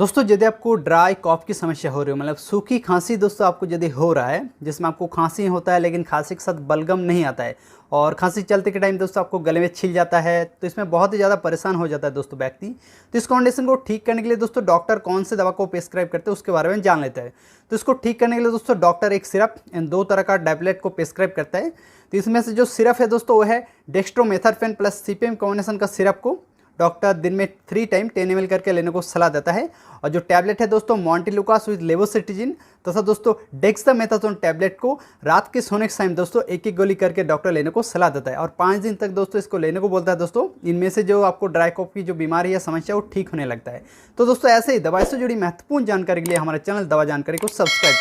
दोस्तों यदि आपको ड्राई कॉफ की समस्या हो रही हो, मतलब सूखी खांसी दोस्तों आपको यदि हो रहा है, जिसमें आपको खांसी होता है लेकिन खांसी के साथ बलगम नहीं आता है और खांसी चलते के टाइम दोस्तों आपको गले में छिल जाता है, तो इसमें बहुत ही ज़्यादा परेशान हो जाता है दोस्तों व्यक्ति। तो इस कंडीशन को ठीक करने के लिए दोस्तों डॉक्टर कौन से दवा को प्रिस्क्राइब करते हैं उसके बारे में जान लेते हैं। तो इसको ठीक करने के लिए दोस्तों डॉक्टर एक सिरप इन 2 तरह का टैबलेट को प्रिस्क्राइब करता है। तो इसमें से जो सिरप है दोस्तों वो है डेक्स्ट्रोमेथर्फेन प्लस सीपीएम कॉम्बिनेशन का सिरप को डॉक्टर दिन में 3 टाइम 10 ml करके लेने को सलाह देता है। और जो टैबलेट है दोस्तों मॉन्टेलुकास विद लेवोसिट्रिजिन तथा दोस्तों डेक्सामेथासोन टैबलेट को रात के सोने के टाइम दोस्तों एक एक गोली करके डॉक्टर लेने को सलाह देता है और 5 दिन तक दोस्तों इसको लेने को बोलता है। दोस्तों इनमें से जो आपको ड्राई कॉफ की जो बीमारी या समस्या वो ठीक होने लगता है। तो दोस्तों ऐसे ही दवाई से जुड़ी महत्वपूर्ण जानकारी के लिए हमारे चैनल दवा जानकारी को सब्सक्राइब